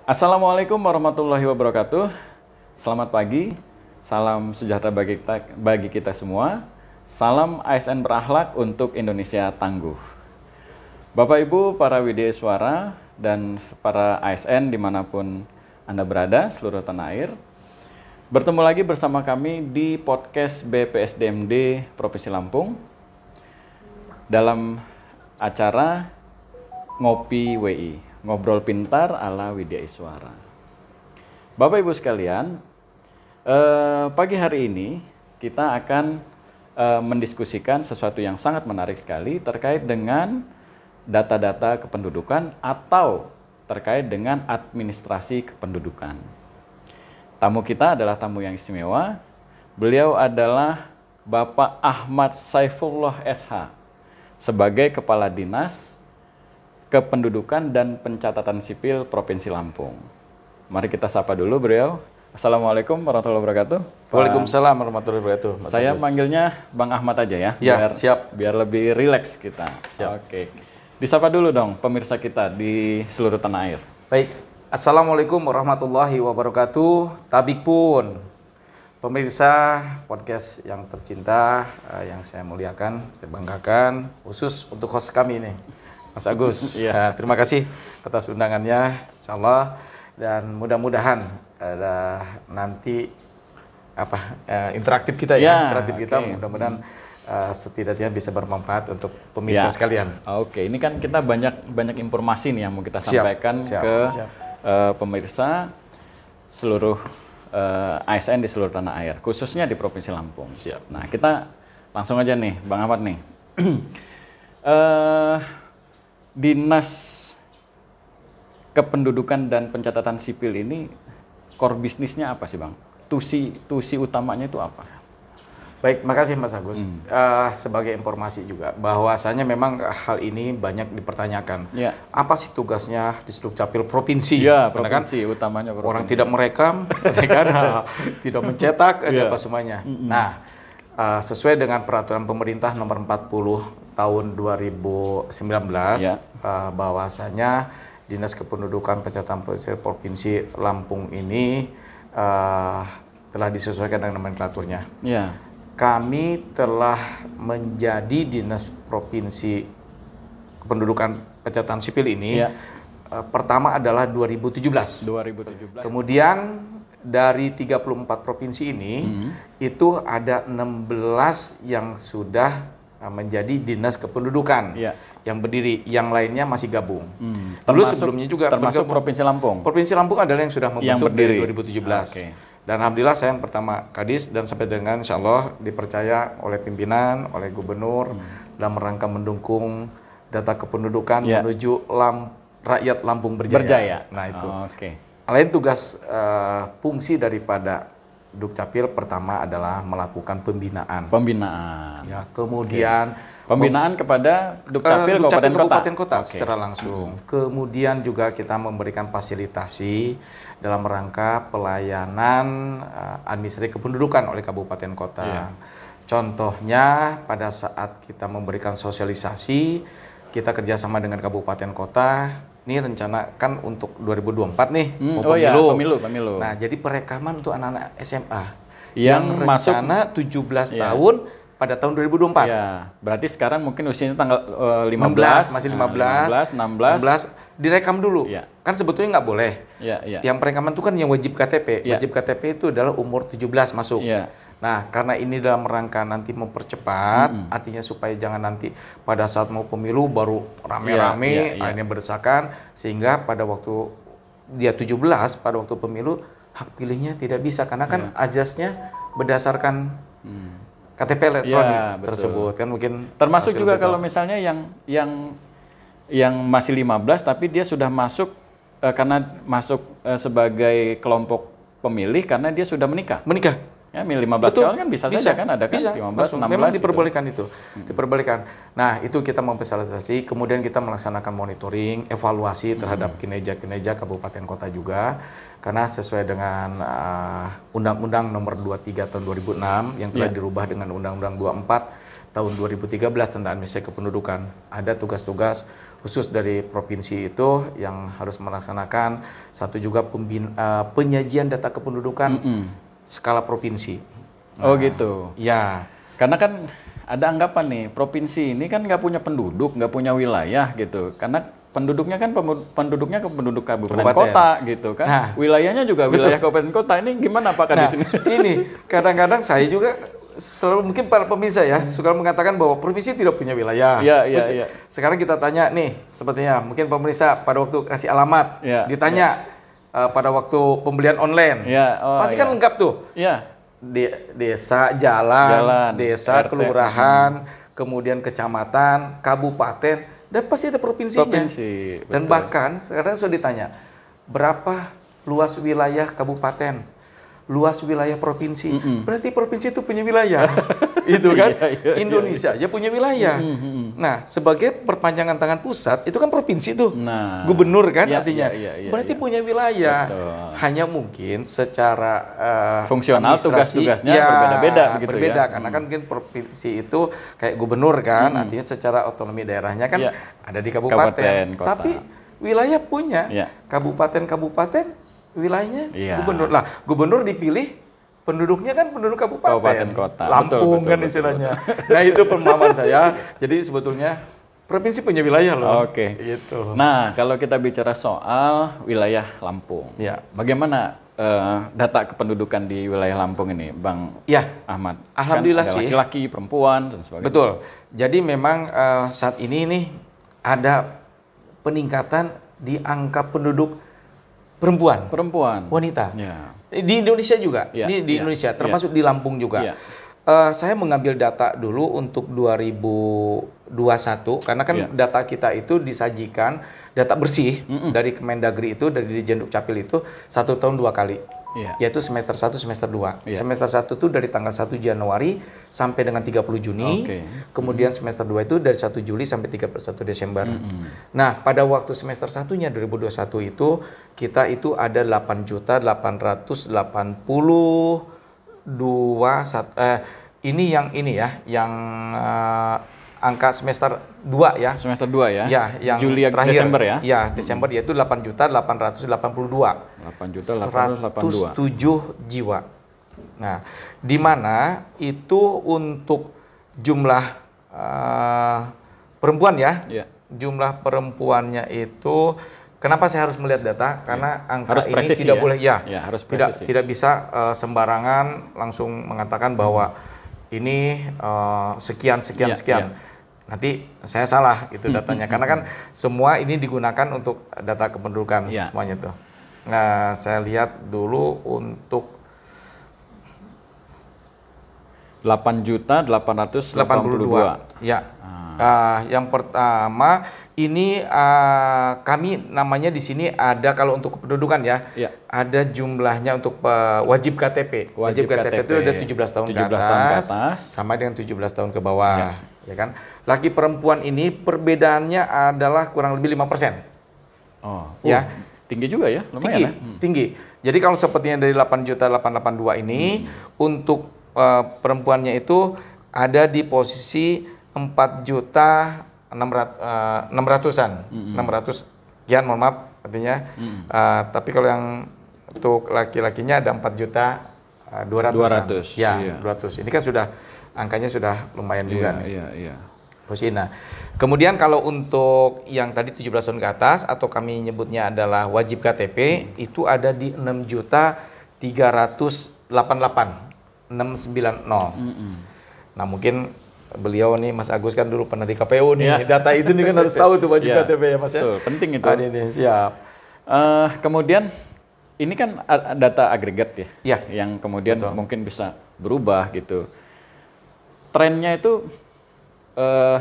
Assalamualaikum warahmatullahi wabarakatuh. Selamat pagi, salam sejahtera bagi kita semua. Salam ASN berakhlak untuk Indonesia tangguh. Bapak Ibu, para widya suara dan para ASN dimanapun Anda berada, seluruh tanah air. Bertemu lagi bersama kami di podcast BPSDMD Provinsi Lampung dalam acara Ngopi WI, Ngobrol Pintar ala Widya Iswara. Bapak Ibu sekalian, pagi hari ini kita akan mendiskusikan sesuatu yang sangat menarik sekali terkait dengan data-data kependudukan atau terkait dengan administrasi kependudukan. Tamu kita adalah tamu yang istimewa. Beliau adalah Bapak Ahmad Saifullah SH sebagai Kepala Dinas Kependudukan dan Pencatatan Sipil Provinsi Lampung. Mari kita sapa dulu beliau. Assalamualaikum warahmatullahi wabarakatuh. Waalaikumsalam warahmatullahi wabarakatuh. Saya manggilnya Bang Ahmad aja ya. Ya, siap. Biar lebih rileks kita. Siap. Oke. Disapa dulu dong pemirsa kita di seluruh tanah air. Baik. Assalamualaikum warahmatullahi wabarakatuh. Tabik pun. Pemirsa podcast yang tercinta, yang saya muliakan, saya banggakan, khusus untuk host kami nih. Mas Agus, terima kasih atas undangannya, insyaallah, dan mudah-mudahan ada nanti interaktif kita mudah-mudahan setidaknya bisa bermanfaat untuk pemirsa sekalian. Oke, ini kan kita banyak informasi nih yang mau kita sampaikan ke pemirsa seluruh ASN di seluruh tanah air, khususnya di Provinsi Lampung. Siap. Nah, kita langsung aja nih, Bang Ahmad nih. Dinas Kependudukan dan Pencatatan Sipil ini core bisnisnya apa sih Bang? Tusi utamanya itu apa? Baik, makasih Mas Agus. Sebagai informasi juga, bahwasanya memang hal ini banyak dipertanyakan. Ya. Apa sih tugasnya di Dukcapil Provinsi? Ya, provinsi, utamanya provinsi. Orang tidak merekam, tidak mencetak, apa semuanya. Nah, sesuai dengan peraturan pemerintah nomor 40 tahun 2019, bahwasanya Dinas Kependudukan Pencatatan Provinsi Lampung ini telah disesuaikan dengan nomenklaturnya. Ya. Kami telah menjadi Dinas Provinsi Kependudukan Pencatatan Sipil ini pertama adalah 2017. Kemudian dari 34 provinsi ini itu ada 16 yang sudah menjadi Dinas Kependudukan yang berdiri, yang lainnya masih gabung. Sebelumnya juga termasuk Provinsi Lampung. Provinsi Lampung adalah yang sudah membentuk dari 2017. Dan alhamdulillah saya yang pertama Kadis, dan sampai dengan insya Allah dipercaya oleh pimpinan, oleh Gubernur dalam rangka mendukung data kependudukan menuju rakyat Lampung berjaya. Nah itu. Lain tugas fungsi daripada Dukcapil pertama adalah melakukan pembinaan. Ya, kemudian pembinaan kepada Dukcapil Kabupaten Kota secara langsung. Kemudian juga kita memberikan fasilitasi dalam rangka pelayanan administrasi kependudukan oleh Kabupaten Kota. Contohnya pada saat kita memberikan sosialisasi, kita kerjasama dengan Kabupaten Kota. Ini rencana kan untuk 2024 nih, pemilu. Nah, jadi perekaman untuk anak-anak SMA yang rencana 17 tahun pada tahun 2024. Ya, berarti sekarang mungkin usianya tanggal 15, masih 16, direkam dulu. Kan sebetulnya nggak boleh. Yang perekaman itu kan yang wajib KTP. Wajib KTP itu adalah umur 17 masuk. Nah, karena ini dalam rangka nanti mempercepat, artinya supaya jangan nanti pada saat mau pemilu baru rame-rame, akhirnya berdesakan, sehingga pada waktu dia 17, pada waktu pemilu, hak pilihnya tidak bisa, karena kan azasnya berdasarkan KTP elektronik tersebut. Kan mungkin termasuk juga kalau misalnya yang masih 15, tapi dia sudah masuk, karena masuk sebagai kelompok pemilih, karena dia sudah menikah. Ya, 15 tahun kan bisa saja kan, ada kan 15, 16 memang diperbolehkan gitu. Diperbolehkan. Nah, itu kita memfasilitasi, kemudian kita melaksanakan monitoring, evaluasi terhadap kinerja Kabupaten Kota juga, karena sesuai dengan Undang-Undang Nomor 23 tahun 2006 yang telah dirubah dengan Undang-Undang 24 tahun 2013 tentang administrasi kependudukan. Ada tugas-tugas khusus dari provinsi itu yang harus melaksanakan. Satu juga penyajian data kependudukan skala provinsi. Oh gitu. Ya. Karena kan ada anggapan nih, provinsi ini kan nggak punya penduduk, nggak punya wilayah gitu. Karena penduduknya kan penduduk kabupaten kota gitu kan. Nah, wilayahnya juga wilayah kabupaten kota. Ini gimana apakah di sini? Ini kadang-kadang saya juga selalu mungkin para pemirsa ya suka mengatakan bahwa provinsi tidak punya wilayah. Iya. Sekarang kita tanya nih, sepertinya mungkin pemirsa pada waktu kasih alamat, ditanya pada waktu pembelian online, pasti kan lengkap tuh. Iya. Desa, jalan, desa, RT, kelurahan, kemudian kecamatan, kabupaten, dan pasti ada provinsinya. Dan bahkan sekarang sudah ditanya berapa luas wilayah kabupaten, luas wilayah provinsi. Berarti provinsi itu punya wilayah. Itu kan Indonesia aja punya wilayah. Nah, sebagai perpanjangan tangan pusat itu kan provinsi tuh. Nah, gubernur kan artinya. Berarti punya wilayah. Betul. Hanya mungkin secara fungsional tugas-tugasnya berbeda-beda begitu berbeda, karena kan mungkin provinsi itu kayak gubernur kan, artinya secara otonomi daerahnya kan ada di kabupaten. Tapi wilayah punya. Kabupaten wilayahnya gubernur. Lah, gubernur dipilih penduduknya kan penduduk kabupaten kota. Lampung kan istilahnya. Nah, itu pemahaman saya. Jadi sebetulnya provinsi punya wilayah loh. Oke. Gitu. Nah, kalau kita bicara soal wilayah Lampung. Bagaimana data kependudukan di wilayah Lampung ini, Bang Ahmad? Alhamdulillah kan sih. Laki-laki, perempuan dan sebagainya. Betul. Jadi memang saat ini nih ada peningkatan di angka penduduk perempuan, wanita. Di Indonesia juga, di Indonesia, termasuk di Lampung juga. Saya mengambil data dulu untuk 2021, karena kan data kita itu disajikan, data bersih dari Kemendagri itu, dari Dirjen Dukcapil itu 1 tahun 2 kali. Yaitu semester 1, semester 2. Semester 1 itu dari tanggal 1 Januari sampai dengan 30 Juni. Kemudian semester 2 itu dari 1 Juli sampai 31 Desember. Nah, pada waktu semester 1-nya 2021 itu kita itu ada 8.882 ini yang angka semester 2 ya. Semester 2 ya? Ya, yang Juli terakhir. Desember ya? Ya, Desember yaitu 8.882. 8.882. 107 jiwa. Nah, di mana itu untuk jumlah perempuan ya? Jumlah perempuannya itu, kenapa saya harus melihat data? Karena angka harus ini presisi, tidak boleh harus tidak bisa sembarangan langsung mengatakan bahwa ini sekian. Nanti saya salah itu datanya, karena kan semua ini digunakan untuk data kependudukan semuanya tuh. Nah, saya lihat dulu untuk 8.882. Yang pertama ini kami namanya di sini ada, kalau untuk kependudukan ada jumlahnya untuk wajib KTP. Wajib KTP itu ada 17 tahun ke atas sama dengan 17 tahun ke bawah, ya kan? Laki perempuan ini perbedaannya adalah kurang lebih 5%. Tinggi juga ya, lumayan. Tinggi. Jadi kalau sepertinya dari 8.882 ini untuk perempuannya itu ada di posisi 4.600-an. 600 sekian, mohon maaf artinya. Tapi kalau yang untuk laki-lakinya ada 4.200.000. 200. Ini kan sudah angkanya sudah lumayan juga nih. Posisi. Nah, kemudian kalau untuk yang tadi 17 tahun ke atas atau kami nyebutnya adalah wajib KTP itu ada di 6.388.690. Nah, mungkin beliau nih Mas Agus kan dulu pernah di KPU nih. Data itu nih kan harus tahu tuh wajib KTP ya Mas ya. Betul, penting itu. Ini siap. Kemudian ini kan data agregat ya. Yang kemudian mungkin bisa berubah gitu. Trennya itu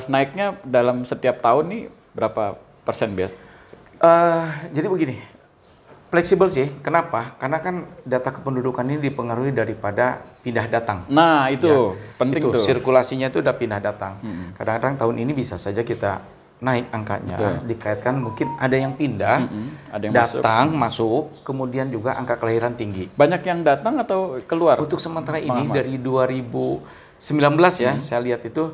naiknya dalam setiap tahun nih berapa persen biasa? Jadi begini, fleksibel sih. Kenapa? Karena kan data kependudukan ini dipengaruhi daripada pindah datang. Nah itu penting tuh. Sirkulasinya itu udah pindah datang. Kadang-kadang tahun ini bisa saja kita naik angkanya, dikaitkan mungkin ada yang pindah, ada yang masuk, kemudian juga angka kelahiran tinggi. Banyak yang datang atau keluar? Untuk sementara ini dari 2019 ya, saya lihat itu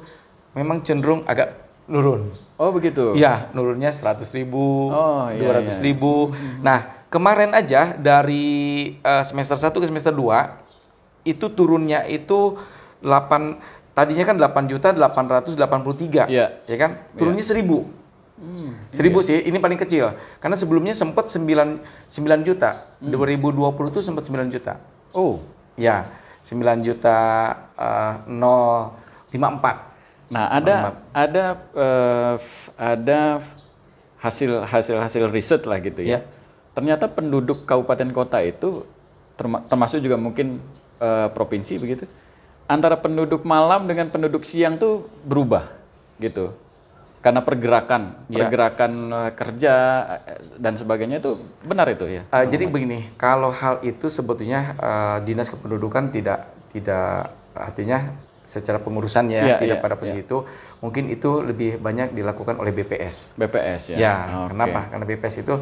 memang cenderung agak nurun. Oh begitu? Iya, nurunnya 100.000, oh, 200.000. Nah, kemarin aja dari semester 1 ke semester 2, itu turunnya itu 8, tadinya kan 8.883, ya kan? Turunnya 1.000. 1.000 sih, ini paling kecil. Karena sebelumnya sempat 9 juta. 2020 itu sempat 9 juta. Oh. Ya, 9 juta 054. Nah, ada hasil riset lah gitu ya. Ternyata penduduk kabupaten kota itu termasuk juga mungkin provinsi begitu. Antara penduduk malam dengan penduduk siang tuh berubah gitu. Karena pergerakan kerja dan sebagainya itu benar itu ya. Jadi begini, kalau hal itu sebetulnya Dinas Kependudukan tidak artinya secara pengurusannya tidak pada posisi itu, mungkin itu lebih banyak dilakukan oleh BPS. BPS ya. Ya, kenapa? Karena BPS itu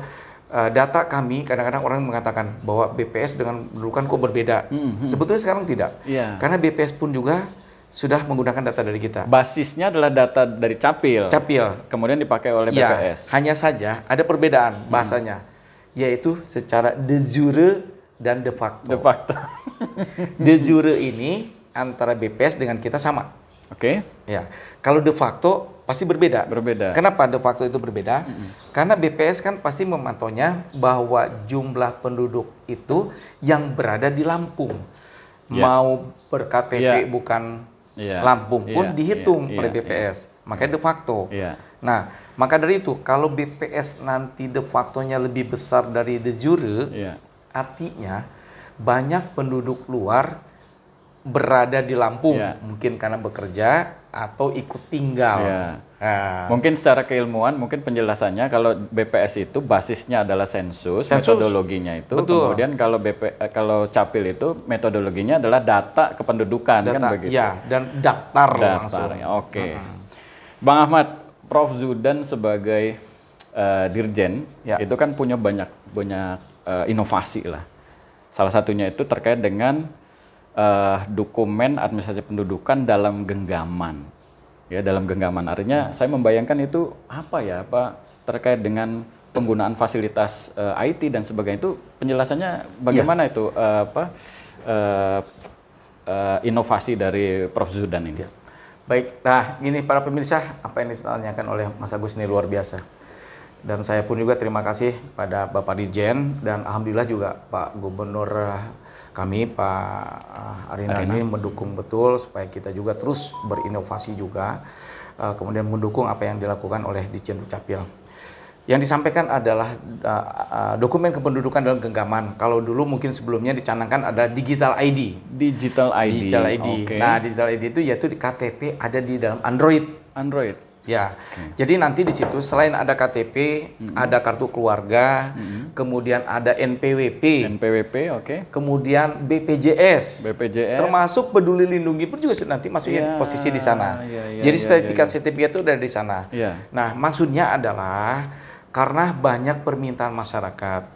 data kami kadang-kadang orang mengatakan bahwa BPS dengan pendudukan kok berbeda. Sebetulnya sekarang tidak. Karena BPS pun juga sudah menggunakan data dari kita. Basisnya adalah data dari Capil. Kemudian dipakai oleh BPS. Hanya saja ada perbedaan bahasanya, yaitu secara de jure dan de facto. De facto. De jure ini antara BPS dengan kita sama. Oke. Ya. Kalau de facto pasti berbeda. Kenapa de facto itu berbeda? Karena BPS kan pasti memantaunya bahwa jumlah penduduk itu yang berada di Lampung. Mau ber-KTP bukan Lampung pun dihitung oleh BPS. Makanya de facto. Nah, maka dari itu kalau BPS nanti de factonya lebih besar dari de jure, artinya banyak penduduk luar berada di Lampung, mungkin karena bekerja atau ikut tinggal. Mungkin secara keilmuan, mungkin penjelasannya kalau BPS itu basisnya adalah sensus. Metodologinya itu. Kemudian kalau Capil itu metodologinya adalah data kependudukan, kan begitu. Ya, dan daftar langsung. Oke. Bang Ahmad, Prof Zudan sebagai dirjen itu kan punya banyak inovasi lah. Salah satunya itu terkait dengan dokumen administrasi pendudukan dalam genggaman. Ya, dalam genggaman. Artinya saya membayangkan itu apa terkait dengan penggunaan fasilitas IT dan sebagainya, itu penjelasannya bagaimana itu inovasi dari Prof Zudan ini. Baik, nah ini para pemirsa, apa yang ditanyakan oleh Mas Agus ini luar biasa. Dan saya pun juga terima kasih pada Bapak Dirjen dan alhamdulillah juga Pak Gubernur kami Pak Arina ini mendukung betul supaya kita juga terus berinovasi juga, kemudian mendukung apa yang dilakukan oleh Ditjen Dukcapil. Yang disampaikan adalah dokumen kependudukan dalam genggaman. Kalau dulu mungkin sebelumnya dicanangkan ada digital ID. Digital ID. Okay. Nah, digital ID itu yaitu di KTP ada di dalam Android. Ya, jadi nanti di situ selain ada KTP, ada kartu keluarga, kemudian ada NPWP, kemudian BPJS, termasuk Peduli Lindungi pun juga nanti masuknya posisi di sana. Jadi sertifikat itu ada di sana. Nah, maksudnya adalah karena banyak permintaan masyarakat.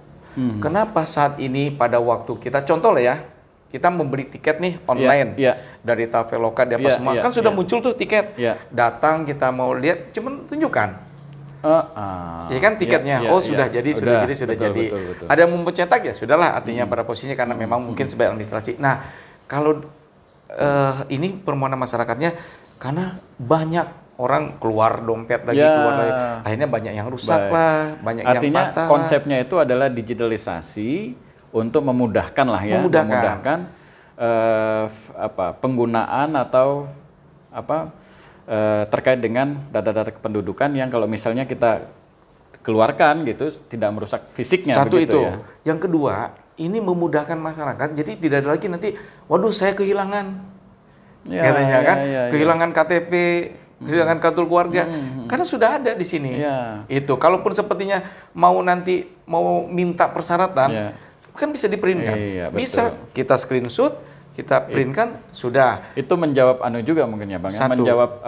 Kenapa saat ini pada waktu kita contoh lah ya, kita membeli tiket nih online dari Traveloka di apa semua kan sudah muncul tuh tiket, datang kita mau lihat cuman tunjukkan, ya kan tiketnya, sudah jadi. Betul. Ada yang mau mencetak ya sudahlah, artinya pada posisinya karena memang mungkin sebagai administrasi. Nah kalau ini permohonan masyarakatnya karena banyak orang keluar dompet lagi, keluar lagi, akhirnya banyak yang rusak lah, banyak yang patah. Artinya konsepnya itu adalah digitalisasi untuk memudahkan lah ya, memudahkan penggunaan atau terkait dengan data-data kependudukan yang kalau misalnya kita keluarkan gitu tidak merusak fisiknya. Satu itu. Ya. Yang kedua, ini memudahkan masyarakat, jadi tidak ada lagi nanti, waduh saya kehilangan, katanya kan, kehilangan KTP, kehilangan kartu keluarga, karena sudah ada di sini. Itu, kalaupun sepertinya mau minta persyaratan. Kan bisa diprintkan, bisa kita screenshot, kita printkan, sudah. Itu menjawab juga mungkin ya Bang, menjawab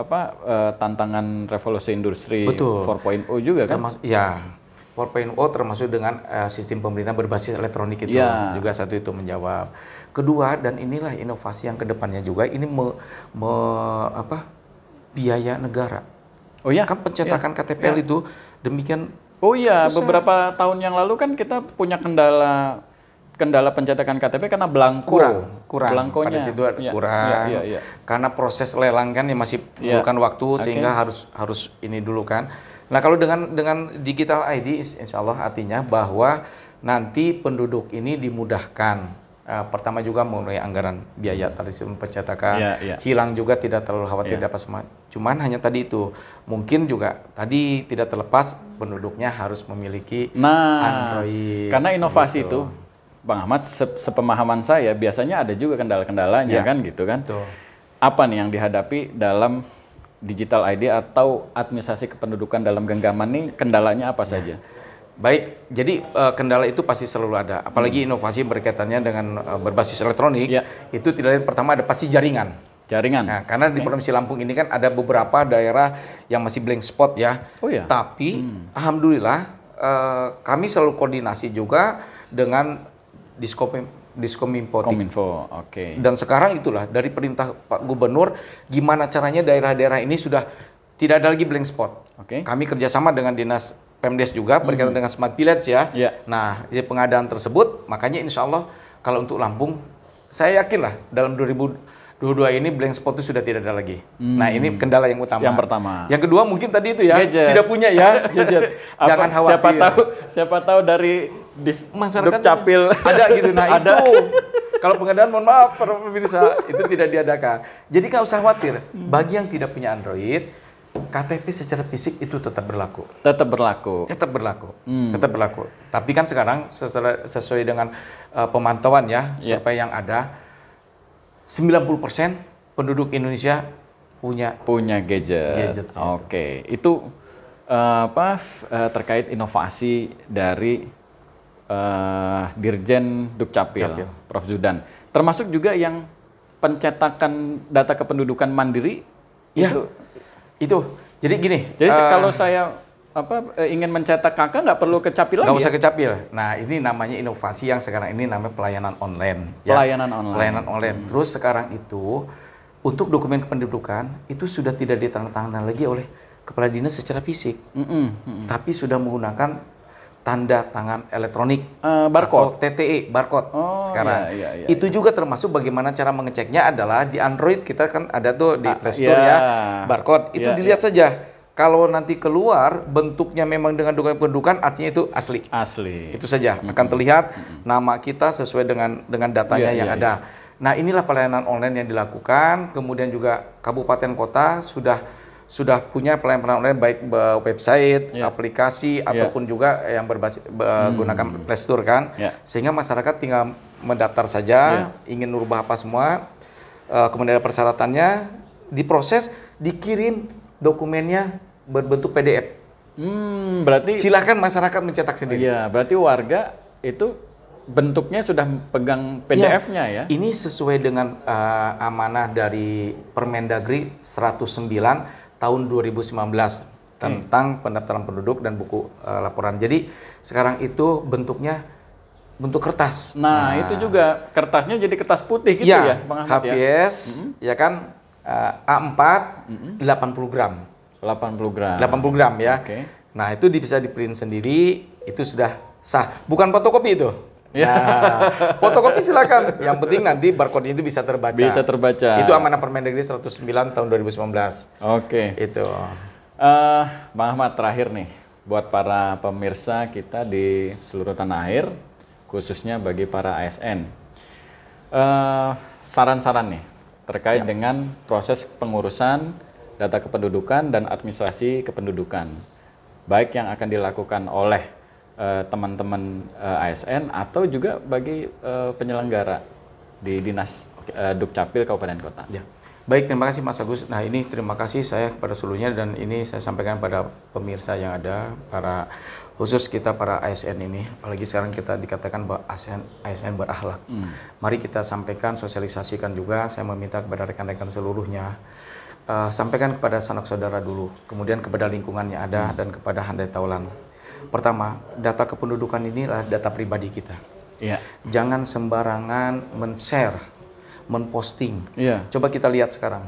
tantangan revolusi industri 4.0 juga kan? 4.0 termasuk dengan sistem pemerintah berbasis elektronik itu juga satu itu menjawab. Kedua, dan inilah inovasi yang kedepannya juga, ini biaya negara. Oh ya? Kan pencetakan KTPL itu demikian. Oh iya, beberapa tahun yang lalu kan kita punya kendala pencetakan KTP karena belangko. Kurang. Belangkonya. Pada situ kurang. Karena proses lelang kan yang masih memerlukan waktu sehingga harus ini dulu kan. Nah, kalau dengan digital ID insya Allah artinya bahwa nanti penduduk ini dimudahkan. Pertama juga mengenai anggaran biaya tadi pencetakan, hilang juga tidak terlalu khawatir dapat semua. Cuman hanya tadi itu, mungkin juga tadi tidak terlepas penduduknya harus memiliki Android. Karena inovasi itu, Bang Ahmad, sepemahaman saya biasanya ada juga kendala-kendalanya kan gitu kan. Betul. Apa nih yang dihadapi dalam digital ID atau administrasi kependudukan dalam genggaman nih, kendalanya apa saja? Baik, jadi kendala itu pasti selalu ada. Apalagi inovasi berkaitannya dengan berbasis elektronik, itu tidak lain pertama ada pasti jaringan. Nah, karena di Provinsi Lampung ini kan ada beberapa daerah yang masih blank spot ya. Oh ya. Tapi alhamdulillah kami selalu koordinasi juga dengan Diskominfo. Dan sekarang itulah dari perintah Pak Gubernur, gimana caranya daerah-daerah ini sudah tidak ada lagi blank spot. Kami kerjasama dengan Dinas Pemdes juga berkaitan dengan Smart Village ya. Nah, di pengadaan tersebut, makanya insya Allah kalau untuk Lampung, saya yakin lah dalam 2022 ini blank spot itu sudah tidak ada lagi. Nah, ini kendala yang utama. Yang pertama. Yang kedua mungkin tadi itu ya, tidak punya ya gadget. Jangan khawatir. Siapa tahu dari masyarakat Dukcapil ada gitu. Nah, itu kalau pengadaan mohon maaf para pemirsa itu tidak diadakan. Jadi nggak usah khawatir. Bagi yang tidak punya Android, KTP secara fisik itu tetap berlaku. Tetap berlaku. Tapi kan sekarang sesuai dengan pemantauan ya, survei yang ada, 90% penduduk Indonesia punya gadget. Oke. Itu terkait inovasi dari Dirjen Dukcapil, Prof. Zudan. Termasuk juga yang pencetakan data kependudukan mandiri itu. Jadi gini. Jadi kalau saya ingin mencetak KK nggak perlu ke Capil lagi. Nggak usah ke Capil. Nah, ini namanya inovasi yang sekarang ini namanya pelayanan online. Pelayanan online. Terus sekarang itu untuk dokumen kependudukan itu sudah tidak ditandatangani lagi oleh kepala dinas secara fisik, tapi sudah menggunakan tanda tangan elektronik, barcode, atau TTE, barcode sekarang. Itu juga termasuk bagaimana cara mengeceknya adalah di Android kita kan ada tuh di Play Store ya, barcode. Itu dilihat saja. Kalau nanti keluar bentuknya memang dengan dokumen kependudukan, artinya itu asli. Itu saja akan terlihat nama kita sesuai dengan datanya yang ada. Nah, inilah pelayanan online yang dilakukan. Kemudian juga kabupaten kota sudah punya pelayanan online baik website, aplikasi ataupun juga yang berbasis gunakan Play Store kan, sehingga masyarakat tinggal mendaftar saja, ingin merubah apa semua, kemudian ada persyaratannya, diproses, dikirim dokumennya berbentuk PDF. Berarti silakan masyarakat mencetak sendiri. Iya, berarti warga itu bentuknya sudah pegang PDF-nya ya. Ini sesuai dengan amanah dari Permendagri 109 tahun 2019 tentang pendaftaran penduduk dan buku laporan. Jadi sekarang itu bentuknya bentuk kertas. Nah, itu juga kertasnya jadi kertas putih gitu ya, Bang Ahmad HPS, ya kan A4 80 gram. 80 gram ya. Nah, itu bisa di-print sendiri, itu sudah sah. Bukan fotokopi itu. Nah, fotokopi silakan. Yang penting nanti barcode itu bisa terbaca. Itu amanah Permendagri 109 tahun 2019. Itu. Bang Ahmad, terakhir nih buat para pemirsa kita di seluruh tanah air, khususnya bagi para ASN. Saran-saran nih terkait dengan proses pengurusan data kependudukan dan administrasi kependudukan, baik yang akan dilakukan oleh teman-teman ASN atau juga bagi penyelenggara di Dinas Dukcapil Kabupaten Kota. Baik, terima kasih Mas Agus. Nah, ini terima kasih saya kepada seluruhnya, dan ini saya sampaikan pada pemirsa yang ada, para khusus kita para ASN ini, apalagi sekarang kita dikatakan bahwa ASN berakhlak. Mari kita sampaikan, sosialisasikan juga. Saya meminta kepada rekan-rekan seluruhnya, sampaikan kepada sanak saudara dulu, kemudian kepada lingkungan yang ada, dan kepada handai taulan. Pertama, data kependudukan ini adalah data pribadi kita. Jangan sembarangan men-share, men-posting. Coba kita lihat sekarang.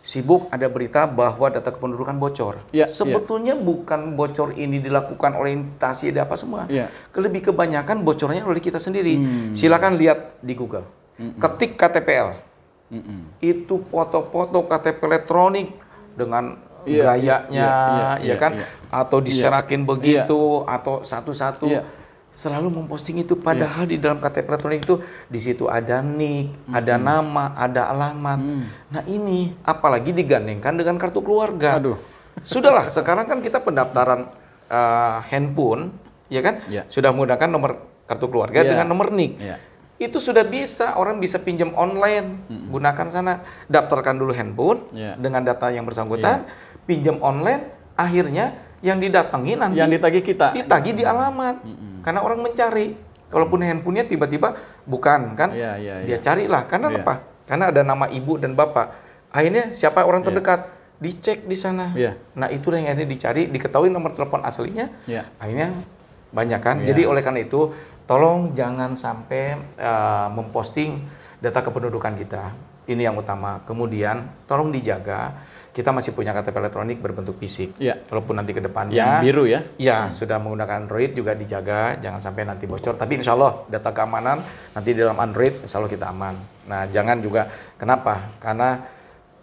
sibuk ada berita bahwa data kependudukan bocor. Sebetulnya bukan bocor ini dilakukan oleh instansi ada apa semua. Lebih kebanyakan bocornya oleh kita sendiri. Silakan lihat di Google. Ketik KTPL. Itu foto-foto KTP elektronik dengan gayanya, atau diserakin begitu, atau satu-satu. Selalu memposting itu, padahal di dalam KTP elektronik itu di situ ada nik, ada nama, ada alamat. Nah ini apalagi digandengkan dengan kartu keluarga. Sudahlah, sekarang kan kita pendaftaran handphone, ya kan? Sudah menggunakan nomor kartu keluarga dengan nomor nik. Itu sudah bisa, orang bisa pinjam online, gunakan sana, daftarkan dulu handphone dengan data yang bersangkutan, pinjam online, akhirnya yang didatangi nanti yang ditagih kita, ditagih di alamat. Karena orang mencari, kalaupun handphonenya tiba-tiba bukan kan, dia carilah. Karena apa? Karena ada nama ibu dan bapak. Akhirnya siapa orang terdekat, dicek di sana. Nah itulah yang akhirnya dicari, diketahui nomor telepon aslinya. Akhirnya banyak kan. Jadi oleh karena itu, tolong jangan sampai memposting data kependudukan kita. Ini yang utama. Kemudian tolong dijaga. Kita masih punya KTP elektronik berbentuk fisik. Walaupun nanti ke depannya yang biru sudah menggunakan Android juga dijaga, jangan sampai nanti bocor. Tapi insya Allah data keamanan nanti di dalam Android insya Allah kita aman. Nah jangan juga, kenapa? Karena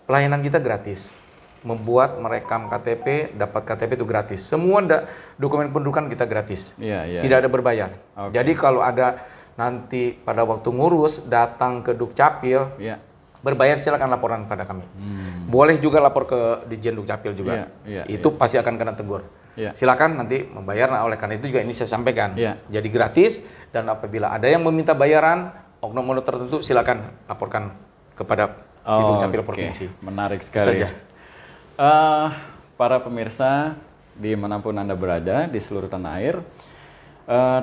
pelayanan kita gratis. Membuat merekam KTP, dapat KTP itu gratis. Semua dokumen pendudukan kita gratis. Tidak ada berbayar. Jadi kalau ada nanti pada waktu ngurus datang ke Dukcapil, berbayar, silakan laporan pada kami. Boleh juga lapor ke Ditjen Dukcapil juga. Itu pasti akan kena tegur. Silakan nanti membayar. Nah, oleh karena itu juga ini saya sampaikan. Jadi gratis, dan apabila ada yang meminta bayaran oknum-oknum tertentu, silakan laporkan kepada Dukcapil Provinsi. Menarik sekali. Para pemirsa dimanapun Anda berada di seluruh tanah air,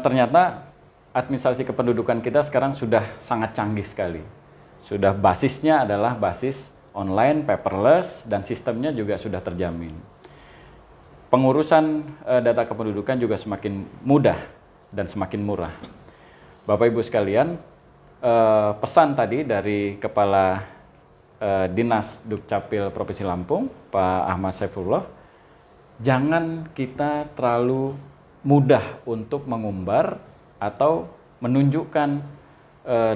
ternyata administrasi kependudukan kita sekarang sudah sangat canggih sekali. Sudah basisnya adalah basis online, paperless, dan sistemnya juga sudah terjamin. Pengurusan data kependudukan juga semakin mudah dan semakin murah. Bapak Ibu sekalian, pesan tadi dari Kepala Dinas Dukcapil Provinsi Lampung, Pak Ahmad Saifullah, jangan kita terlalu mudah untuk mengumbar atau menunjukkan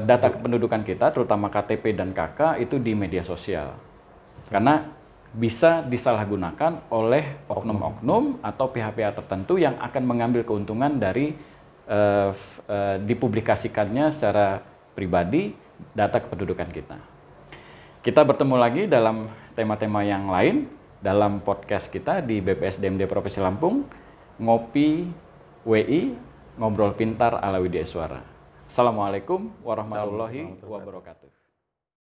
data kependudukan kita, terutama KTP dan KK, itu di media sosial. Karena bisa disalahgunakan oleh oknum-oknum atau pihak-pihak tertentu yang akan mengambil keuntungan dari dipublikasikannya secara pribadi data kependudukan kita. Kita bertemu lagi dalam tema-tema yang lain dalam podcast kita di BPS DMD Provinsi Lampung, Ngopi WI, Ngobrol Pintar ala Widya Suara. Assalamualaikum warahmatullahi wabarakatuh.